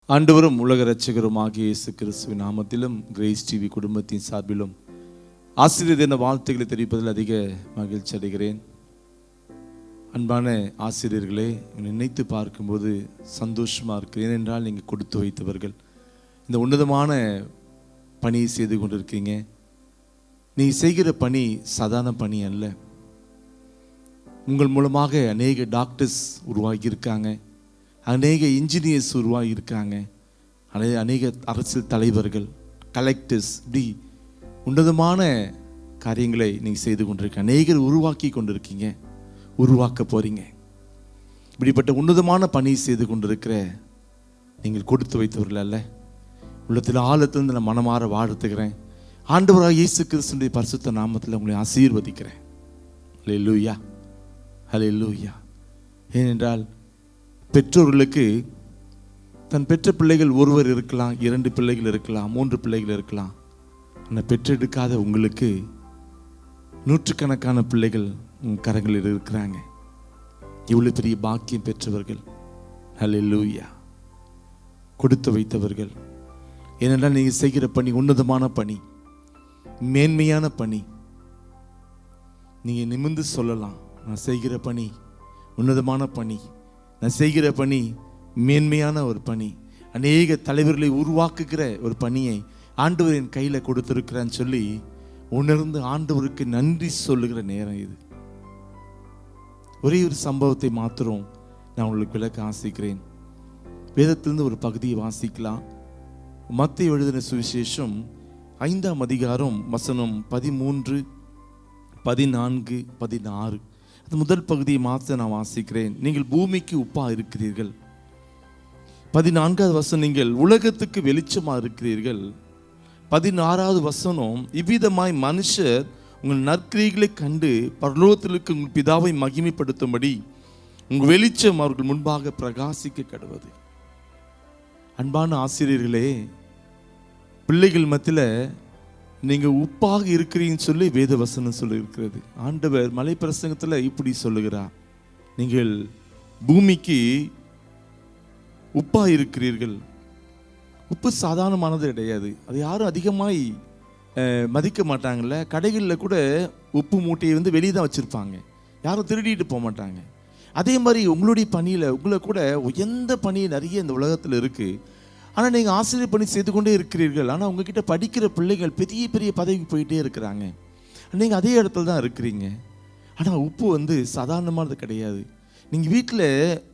ஆண்டவரும் உலக இரட்சகரும் ஆகிய இயேசு கிறிஸ்துவின் நாமத்திலும் கிரேஸ் டிவி குடும்பத்தின் சார்பிலும் ஆசிரியர் தின வாழ்த்துக்களை தெரிவிப்பதில் அதிக மகிழ்ச்சி அடைகிறேன். அன்பான ஆசிரியர்களே, நினைத்து பார்க்கும்போது சந்தோஷமாக இருக்கிறேன். ஏனென்றால் நீங்கள் கொடுத்து வைத்தவர்கள் இந்த உன்னதமான பணியை செய்து கொண்டிருக்கீங்க. நீங்கள் செய்கிற பணி சாதாரண பணி அல்ல. உங்கள் மூலமாக அநேக டாக்டர்ஸ் உருவாகியிருக்காங்க, அநேக இன்ஜினியர்ஸ் உருவாகியிருக்காங்க, அநேக அரசியல் தலைவர்கள், கலெக்டர்ஸ், இப்படி உன்னதமான காரியங்களை நீங்கள் செய்து கொண்டிருக்கீங்க. அநேகர் உருவாக்கி கொண்டிருக்கீங்க, உருவாக்க போறீங்க. இப்படிப்பட்ட உன்னதமான பணி செய்து கொண்டிருக்கிற நீங்கள் கொடுத்து வைத்தவர்கள் அல்ல. உள்ளத்தில் ஆழத்திலிருந்து நான் மனமாற வாழ்த்துக்கிறேன். ஆண்டவராக இயேசு கிறிஸ்துவின் பரிசுத்த நாமத்தில் உங்களை ஆசீர்வதிக்கிறேன். ஹல்லேலூயா, ஹல்லேலூயா. ஏனென்றால் பெற்றோர்களுக்கு தன் பெற்ற பிள்ளைகள் ஒருவர் இருக்கலாம், 2 பிள்ளைகள் இருக்கலாம், 3 பிள்ளைகள் இருக்கலாம். ஆனால் பெற்றெடுக்காத உங்களுக்கு நூற்றுக்கணக்கான பிள்ளைகள் கரங்களில் இருக்கிறாங்க. இவ்வளவு பெரிய பாக்கியம் பெற்றவர்கள். ஹல்லேலூயா. கொடுத்து வைத்தவர்கள். ஏனென்றால் நீங்கள் செய்கிற பணி உன்னதமான பணி, மேன்மையான பணி. நீங்கள் நிமிர்ந்து சொல்லலாம், நான் செய்கிற பணி உன்னதமான பணி, நான் செய்கிற பணி மேன்மையான ஒரு பணி, அநேக தலைவர்களை உருவாக்குகிற ஒரு பணியை ஆண்டவர் என் கையில் கொடுத்திருக்கிறான்னு சொல்லி உணர்ந்து ஆண்டவருக்கு நன்றி சொல்லுகிற நேரம் இது. ஒரே ஒரு சம்பவத்தை மாத்திரம் நான் உங்களுக்கு விளக்க ஆசிக்கிறேன். வேதத்திலிருந்து ஒரு பகுதியை வாசிக்கலாம். மத்தேயு எழுதின சுவிசேஷம் 5ஆம் அதிகாரம் வசனம் 13, 14, 16. அது முதல் பகுதியை மாற்ற நான் வாசிக்கிறேன். நீங்கள் பூமிக்கு உப்பா இருக்கிறீர்கள். 14வது வசனம், நீங்கள் உலகத்துக்கு வெளிச்சமா இருக்கிறீர்கள். 16வது வசனம், இவ்விதமாய் மனுஷர் உங்கள் நற்கிரியைகளை கண்டு பரலோகத்தில் இருக்க உங்கள் பிதாவை மகிமைப்படுத்தும்படி உங்கள் வெளிச்சம் அவர்கள் முன்பாக பிரகாசிக்க கடவது. அன்பான ஆசிரியர்களே, பிள்ளைகள் மத்தியில் நீங்கள் உப்பாக இருக்கிறீங்கன்னு சொல்லி வேத வசனம் சொல்லி இருக்கிறது. ஆண்டவர் மலை பிரசங்கத்தில் இப்படி சொல்லுகிறார், நீங்கள் பூமிக்கு உப்பா இருக்கிறீர்கள். உப்பு சாதாரணமானது கிடையாது. அது யாரும் அதிகமாய் மதிக்க மாட்டாங்கல்ல. கடைகளில் கூட உப்பு மூட்டையை வெளியே தான் வச்சுருப்பாங்க, யாரும் திருடிட்டு போக மாட்டாங்க. அதே மாதிரி உங்களுடைய பணியில் உங்களை கூட உயர்ந்த பணி நிறைய இந்த உலகத்தில் இருக்குது. ஆனால் நீங்கள் ஆசிரியர் பணி செய்து கொண்டே இருக்கிறீர்கள். ஆனால் உங்ககிட்ட படிக்கிற பிள்ளைகள் பெரிய பெரிய பதவிக்கு போயிட்டே இருக்கிறாங்க. நீங்கள் அதே இடத்துல தான் இருக்கிறீங்க. ஆனால் உப்பு சாதாரணமானது கிடையாது. நீங்கள் வீட்டில்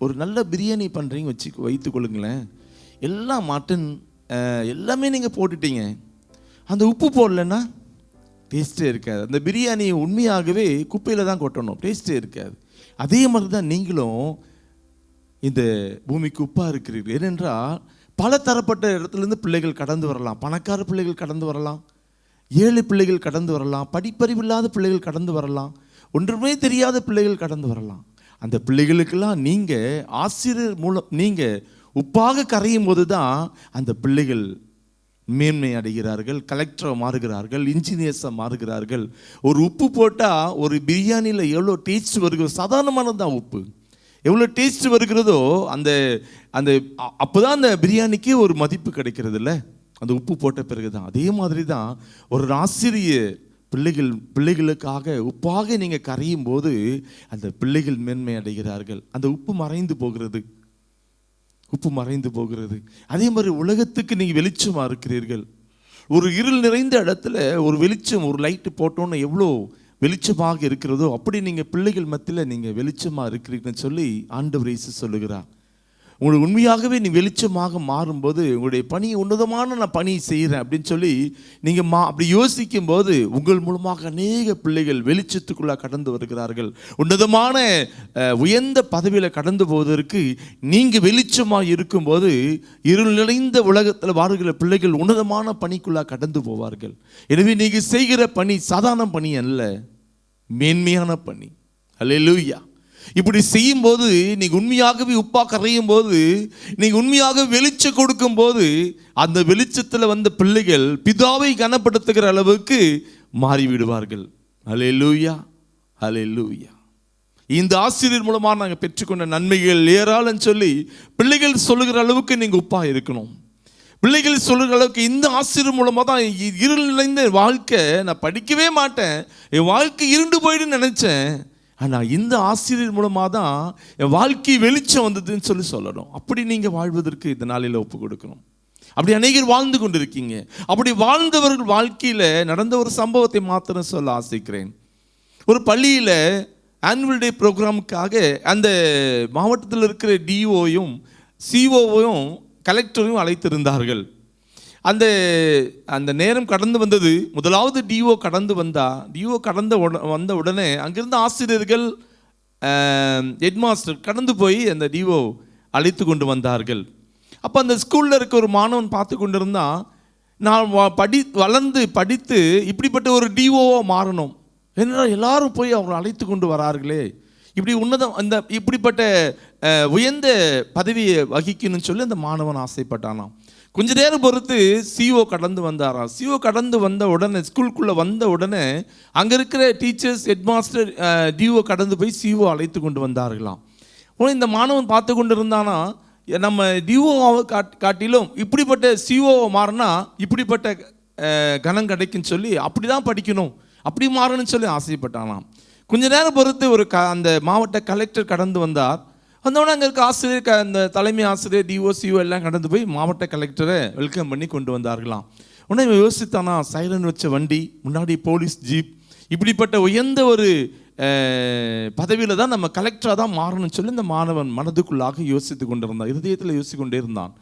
ஒரு நல்ல பிரியாணி பண்ணுறீங்க வைத்துக்கொள்ளுங்களேன். எல்லாம் மட்டன் எல்லாமே நீங்கள் போட்டுட்டீங்க, அந்த உப்பு போடலன்னா டேஸ்ட்டே இருக்காது. அந்த பிரியாணி உண்மையாகவே குப்பையில் தான் கொட்டணும், டேஸ்ட்டே இருக்காது. அதே மாதிரி தான் நீங்களும் இந்த பூமிக்கு உப்பாக இருக்கிறீர்கள். ஏனென்றால் பல தரப்பட்ட இடத்துலேருந்து பிள்ளைகள் கடந்து வரலாம். பணக்கார பிள்ளைகள் கடந்து வரலாம், ஏழை பிள்ளைகள் கடந்து வரலாம், படிப்பறிவில்லாத பிள்ளைகள் கடந்து வரலாம், ஒன்றுமே தெரியாத பிள்ளைகள் கடந்து வரலாம். அந்த பிள்ளைகளுக்கெல்லாம் நீங்கள் ஆசிரியர் மூலம் நீங்கள் உப்பாக கரையும் போது தான் அந்த பிள்ளைகள் மேன்மை அடைகிறார்கள், கலெக்டராக மாறுகிறார்கள், இன்ஜினியர்ஸாக மாறுகிறார்கள். ஒரு உப்பு போட்டால் ஒரு பிரியாணியில் எவ்வளோ டேஸ்ட் வருகிறது, சாதாரணமானது தான் உப்பு. எவ்வளோ டேஸ்ட் வருகிறதோ அந்த அந்த அப்போ தான் அந்த பிரியாணிக்கு ஒரு மதிப்பு கிடைக்கிறது இல்லை, அந்த உப்பு போட்ட பிறகு தான். அதே மாதிரி தான் ஒரு ஆசிரியர் பிள்ளைகளுக்காக உப்பாக நீங்கள் கரையும் போது அந்த பிள்ளைகள் மேன்மை அடைகிறார்கள். அந்த உப்பு மறைந்து போகிறது, உப்பு மறைந்து போகிறது. அதே மாதிரி உலகத்துக்கு நீங்கள் வெளிச்சமாக இருக்கிறீர்கள். ஒரு இருள் நிறைந்த இடத்துல ஒரு வெளிச்சம், ஒரு லைட்டு போட்டோன்னு எவ்வளோ வெளிச்சமாக இருக்கிறதோ அப்படி நீங்கள் பிள்ளைகள் மத்தியில் நீங்கள் வெளிச்சமாக இருக்கிறீங்கன்னு சொல்லி ஆண்டவர் இயேசு சொல்லுகிறார். உங்களுக்கு உண்மையாகவே நீ வெளிச்சமாக மாறும்போது உங்களுடைய பணி உன்னதமான நான் பணி செய்கிறேன் அப்படின்னு சொல்லி நீங்கள் அப்படி யோசிக்கும் போது உங்கள் மூலமாக அநேக பிள்ளைகள் வெளிச்சத்துக்குள்ளே கடந்து வருகிறார்கள். உன்னதமான உயர்ந்த பதவியில் கடந்து போவதற்கு நீங்கள் வெளிச்சமாக இருக்கும்போது இருள் நிறைந்த உலகத்தில் வாழ்கிற பிள்ளைகள் உன்னதமான பணிக்குள்ளே கடந்து போவார்கள். எனவே நீங்கள் செய்கிற பணி சாதாரண பணி அல்ல, மேன்மையான பணி. ஹல்லேலூயா. இப்படி செய்யும் போது நீங்க உண்மையாகவே உப்பா கரையும் போது, நீங்க உண்மையாக வெளிச்சம் கொடுக்கும் போது அந்த வெளிச்சத்தில் வந்த பிள்ளைகள் பிதாவை கனப்படுத்துகிற அளவுக்கு மாறிவிடுவார்கள். ஹல்லேலூயா, ஹல்லேலூயா. இந்த ஆசிரியர் மூலமாக நாங்கள் பெற்றுக்கொண்ட நன்மைகள் ஏராளம் சொல்லி பிள்ளைகள் சொல்லுகிற அளவுக்கு நீங்கள் உப்பாக இருக்கணும். பிள்ளைகள் சொல்லுகிற அளவுக்கு இந்த ஆசிரியர் மூலமாக தான் இருள் நிறைந்த வாழ்க்கை, நான் படிக்கவே மாட்டேன், என் வாழ்க்கை இருண்டு போயிடுன்னு நினச்சேன், ஆனால் இந்த ஆசிரியர் மூலமாக தான் என் வாழ்க்கை வெளிச்சம் வந்ததுன்னு சொல்லணும். அப்படி நீங்கள் வாழ்வதற்கு இந்த நாளில் ஒப்பு கொடுக்கணும். அப்படி அநேகர் வாழ்ந்து கொண்டு இருக்கீங்க. அப்படி வாழ்ந்தவர்கள் வாழ்க்கையில் நடந்த ஒரு சம்பவத்தை மாத்திரம் சொல்ல ஆசைக்கிறேன். ஒரு பள்ளியில் ஆனுவல் டே ப்ரோக்ராமுக்காக அந்த மாவட்டத்தில் இருக்கிற டிஓயும் சிஓவையும் கலெக்டரையும் அழைத்திருந்தார்கள். அந்த நேரம் கடந்து வந்தது. முதலாவது டிஓ கடந்து வந்த உடனே அங்கிருந்த ஆசிரியர்கள், ஹெட்மாஸ்டர் கடந்து போய் அந்த டிஓ அழைத்து கொண்டு வந்தார்கள். அப்போ அந்த ஸ்கூலில் இருக்க ஒரு மாணவன் பார்த்து கொண்டு இருந்தால், நான் வளர்ந்து படித்து இப்படிப்பட்ட ஒரு டிஓவாக மாறணும், என்னடா எல்லாரும் போய் அவங்களை அழைத்து கொண்டு வரார்களே, இப்படி இப்படிப்பட்ட உயர்ந்த பதவியை வகிக்கணும்னு சொல்லி அந்த மாணவன் ஆசைப்பட்டானாம். கொஞ்ச நேரம் பொறுத்து சிஓ கடந்து வந்தாராம். சிஓ கடந்து வந்த உடனே, ஸ்கூலுக்குள்ளே வந்த உடனே அங்கே இருக்கிற டீச்சர்ஸ், ஹெட்மாஸ்டர், டிஓ கடந்து போய் சிஓ அழைத்து கொண்டு வந்தார்களாம். உடனே இந்த மாணவன் பார்த்து கொண்டு இருந்தானா, நம்ம டிஓவை காட்டிலும் இப்படிப்பட்ட சிஓவை மாறினா இப்படிப்பட்ட கணம் கிடைக்குன்னு சொல்லி அப்படி தான் படிக்கணும், அப்படி மாறணும்னு சொல்லி ஆசைப்பட்டானாம். கொஞ்ச நேரம் பொறுத்து அந்த மாவட்ட கலெக்டர் கடந்து வந்தார். வந்தோடனே அங்கே இருக்க ஆசிரியர், அந்த தலைமை ஆசிரியர், டிஓ சிஓ எல்லாம் கடந்து போய் மாவட்ட கலெக்டரை வெல்கம் பண்ணி கொண்டு வந்தார்களாம். உடனே யோசித்தானா, சைரன் வச்ச வண்டி, முன்னாடி போலீஸ் ஜீப், இப்படிப்பட்ட உயர்ந்த ஒரு பதவியில் தான் நம்ம கலெக்டராக தான் மாறணும்னு சொல்லி இந்த மாணவன் மனதுக்குள்ளாக யோசித்து கொண்டு இருந்தான், இதயத்தில் யோசித்து கொண்டே இருந்தான்.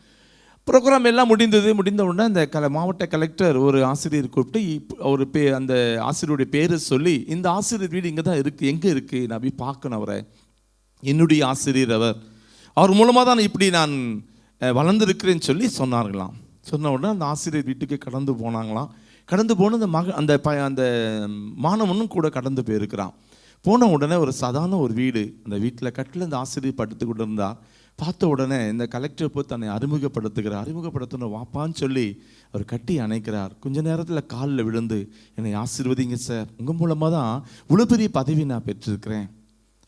ப்ரோக்ராம் எல்லாம் முடிந்த உடனே அந்த மாவட்ட கலெக்டர் ஒரு ஆசிரியர் கூப்பிட்டு ஒரு அந்த ஆசிரியருடைய பேரை சொல்லி, இந்த ஆசிரியர் வீடு இங்கே தான் இருக்குது, எங்கே இருக்குது, நான் போய் பார்க்கணும் அவரை, என்னுடைய ஆசிரியர் அவர் மூலமாக தான் இப்படி நான் வளர்ந்துருக்கிறேன்னு சொல்லி சொன்னார்களாம். சொன்ன உடனே அந்த ஆசிரியர் வீட்டுக்கு கடந்து போனாங்களாம். கடந்து போன அந்த மாணவனும் கூட கடந்து போயிருக்கிறான். போன உடனே ஒரு சாதாரண ஒரு வீடு, அந்த வீட்டில் கட்டில் இந்த ஆசிரியர் படுத்து கொண்டு இருந்தார். பார்த்த உடனே இந்த கலெக்டர் போய் தன்னை அறிமுகப்படுத்தணும், வாப்பான்னு சொல்லி அவர் கட்டி அணைக்கிறார். கொஞ்ச நேரத்தில் காலில் விழுந்து, என்னை ஆசீர்வதிங்க சார், உங்கள் மூலமாக தான் இவ்வளோ பெரிய பதவி நான் பெற்றிருக்கிறேன்,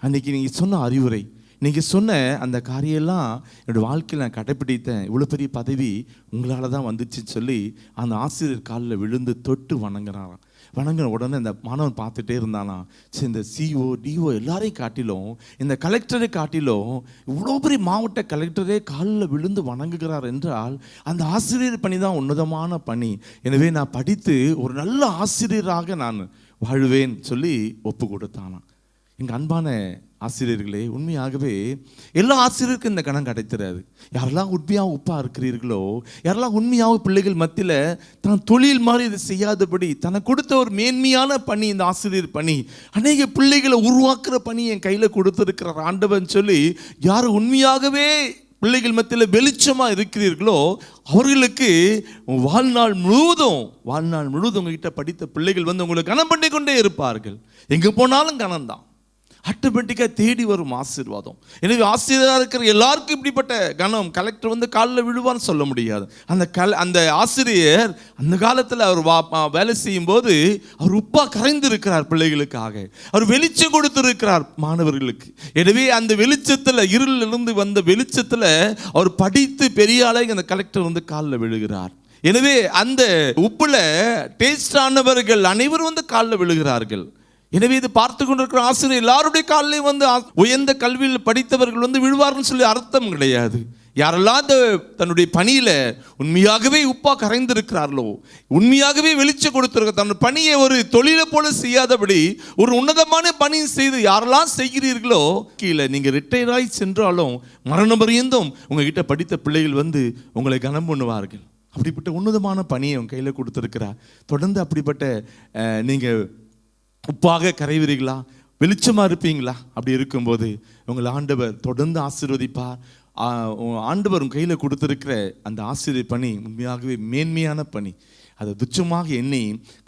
அன்றைக்கி நீங்கள் சொன்ன அறிவுரை, நீங்கள் சொன்ன அந்த காரியெல்லாம் என்னோடய வாழ்க்கையில் நான் கடைப்பிடித்தேன், இவ்வளோ பெரிய பதவி உங்களால் தான் வந்துச்சுன்னு சொல்லி அந்த ஆசிரியர் காலில் விழுந்து தொட்டு வணங்கினாராம். வணங்கின உடனே இந்த மாணவன் பார்த்துட்டே இருந்தானா, சரி இந்த சிஓ டிஓ எல்லாரையும் காட்டிலும், இந்த கலெக்டரை காட்டிலும் இவ்வளோ பெரிய மாவட்ட கலெக்டரே காலில் விழுந்து வணங்குகிறார் என்றால் அந்த ஆசிரியர் பணி தான் உன்னதமான பணி, எனவே நான் படித்து ஒரு நல்ல ஆசிரியராக நான் வாழ்வேன் சொல்லி ஒப்பு கொடுத்தானா. எங்கள் அன்பான ஆசிரியர்களே, உண்மையாகவே எல்லா ஆசிரியருக்கும் இந்த கணம் கிடைத்திராது. யாரெல்லாம் உண்மையாக உப்பாக இருக்கிறீர்களோ, யாரெல்லாம் உண்மையாக பிள்ளைகள் மத்தியில் தான் தொழில் மாதிரி இதை செய்யாதபடி தனக்கு கொடுத்த ஒரு மேன்மையான பணி, இந்த ஆசிரியர் பணி, அநேக பிள்ளைகளை உருவாக்குற பணி என் கையில் கொடுத்துருக்கிற ஆண்டவன் சொல்லி யார் உண்மையாகவே பிள்ளைகள் மத்தியில் வெளிச்சமாக இருக்கிறீர்களோ அவர்களுக்கு வாழ்நாள் முழுவதும் உங்ககிட்ட படித்த பிள்ளைகள் வந்து உங்களை கனம் பண்ணி கொண்டே இருப்பார்கள். எங்கே போனாலும் கனம்தான், ஆட்டோமேட்டிக்காக தேடி வரும் ஆசீர்வாதம். எனவே ஆசிரியராக இருக்கிற எல்லாருக்கும் இப்படிப்பட்ட கனம், கலெக்டர் வந்து காலில் விழுவான்னு சொல்ல முடியாது. அந்த ஆசிரியர் அந்த காலத்தில் அவர் வேலை செய்யும் போது அவர் உப்பா கரைந்து இருக்கிறார் பிள்ளைகளுக்காக, அவர் வெளிச்சம் கொடுத்திருக்கிறார் மாணவர்களுக்கு. எனவே அந்த வெளிச்சத்தில், இருளிலிருந்து வந்த வெளிச்சத்தில் அவர் படித்து பெரிய ஆளை அந்த கலெக்டர் வந்து காலில் விழுகிறார். எனவே அந்த உப்புல டேஸ்ட் ஆனவர்கள் அனைவரும் வந்து காலில் விழுகிறார்கள். எனவே இது பார்த்து கொண்டிருக்கிற ஆசிரியர் எல்லாருடைய காலிலையும் வந்து உயர்ந்த கல்வியில் படித்தவர்கள் வந்து விழுவார்னு சொல்லி அர்த்தம் கிடையாது. யாரெல்லாம் தன்னுடைய பணியில் உண்மையாகவே உப்பா கரைந்திருக்கிறார்களோ, உண்மையாகவே வெளிச்சம் கொடுத்திருக்க, தன் பணியை ஒரு தொழிலை போல செய்யாதபடி ஒரு உன்னதமான பணி செய்து யாரெல்லாம் செய்கிறீர்களோ, கீழே நீங்கள் ரிட்டையர் ஆகி சென்றாலும் மரணம் பரியந்தும் உங்ககிட்ட படித்த பிள்ளைகள் வந்து உங்களை கனம் பண்ணுவார்கள். அப்படிப்பட்ட உன்னதமான பணியை உங்கள் கையில் கொடுத்துருக்கிறார். தொடர்ந்து அப்படிப்பட்ட நீங்கள் உப்பாக கரைவீர்களா, வெளிச்சமாக இருப்பீங்களா? அப்படி இருக்கும்போது உங்கள் ஆண்டவர் தொடர்ந்து ஆசீர்வதிப்பார். ஆண்டவர் உங்கள் கையில் கொடுத்துருக்கிற அந்த ஆசிரியர் பணி உண்மையாகவே மேன்மையான பணி. அதை துச்சமாக எண்ணி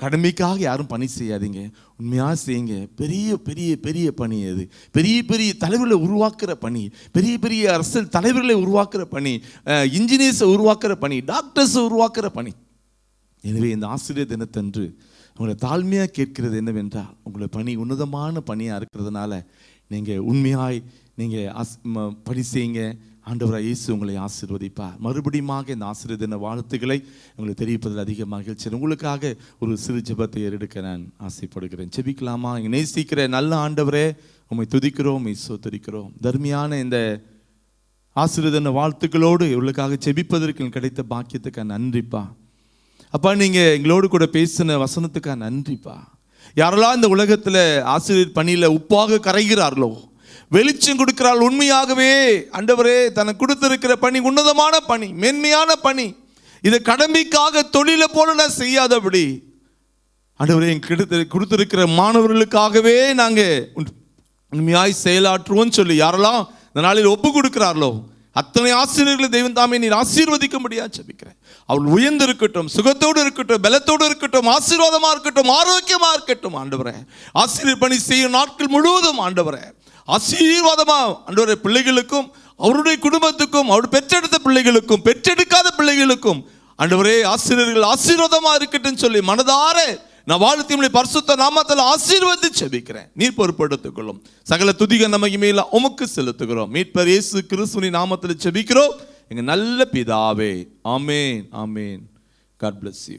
கடமைக்காக யாரும் பணி செய்யாதீங்க, உண்மையாக செய்யுங்க. பெரிய பெரிய பெரிய பணி அது, பெரிய பெரிய தலைவர்களை உருவாக்குற பணி, பெரிய பெரிய அரசியல் தலைவர்களை உருவாக்குற பணி, இன்ஜினியர்ஸை உருவாக்குற பணி, டாக்டர்ஸை உருவாக்குற பணி. எனவே இந்த ஆசிரியர் தினத்தன்று உங்களை தாழ்மையாக கேட்கிறது என்னவென்றால், உங்களை பணி உன்னதமான பணியாக இருக்கிறதுனால நீங்கள் உண்மையாய் நீங்கள் பணி செய்யுங்க. ஆண்டவராக இயேசு உங்களை ஆசீர்வதிப்பார். மறுபடியுமாக இந்த ஆசீர்வாத தின வாழ்த்துக்களை உங்களுக்கு தெரிவிப்பதில் அதிக மகிழ்ச்சி. உங்களுக்காக ஒரு சிறு ஜெபத்தை எடுக்க நான் ஆசைப்படுகிறேன். ஜெபிக்கலாமா? நேசிக்கிற நல்ல ஆண்டவரே, உம்மை துதிக்கிறோம், உம்மை ஸ்தோத்திரிக்கிறோம். தர்மியான இந்த ஆசீர்வாத தின வாழ்த்துக்களோடு இவர்களுக்காக ஜெபிப்பதற்கு கிடைத்த பாக்கியத்துக்காக நன்றிப்பா. அப்பா, நீங்கள் எங்களோடு கூட பேசின வசனத்துக்காக நன்றிப்பா. யாரெல்லாம் இந்த உலகத்தில் ஆசிரியர் பணியில் உப்பாக கரைகிறார்களோ, வெளிச்சம் கொடுக்கிறாள், உண்மையாகவே ஆண்டவரே தனக்கு கொடுத்திருக்கிற பணி உன்னதமான பணி, மேன்மையான பணி, இதை கடமைக்காக தொழிலை போல நான் செய்யாதபடி ஆண்டவரே கொடுத்திருக்கிற மாணவர்களுக்காகவே நாங்கள் உண்மையாய் செயலாற்றுவோம் சொல்லி யாரெல்லாம் இந்த நாளில் ஒப்பு கொடுக்கிறார்களோ அத்தனை ஆசிரியர்களை தெய்வம் தாமே நீர் ஆசீர்வதிக்க முடியாது ஜெபிக்கிறேன். அவள் உயர்ந்து இருக்கட்டும், சுகத்தோடு இருக்கட்டும், பலத்தோடு இருக்கட்டும், ஆசீர்வாதமாக இருக்கட்டும், ஆரோக்கியமாக இருக்கட்டும். ஆண்டவரே, ஆசிரியர் பணி செய்யும் நாட்கள் முழுவதும் ஆண்டவரே ஆசீர்வாதமா ஆண்டவரே பிள்ளைகளுக்கும் அவருடைய குடும்பத்துக்கும் அவர் பெற்றெடுத்த பிள்ளைகளுக்கும் பெற்றெடுக்காத பிள்ளைகளுக்கும் ஆண்டவரே ஆசிரியர்கள் ஆசீர்வாதமா இருக்கட்டும் சொல்லி மனதார நான் வாழ்த்தி பரிசுத்த நாமத்தில் ஆசீர்வதித்து ஜெபிக்கிறேன். நீர் பொறுப்படுத்திக் கொள்ளும். சகல துதிக மகிமையில உமக்கு செலுத்துகிறோம். மீட்பர் இயேசு கிறிஸ்துவின் நாமத்தில் ஜெபிக்கிறோம் எங்க நல்ல பிதாவே. ஆமென், ஆமென். God bless you.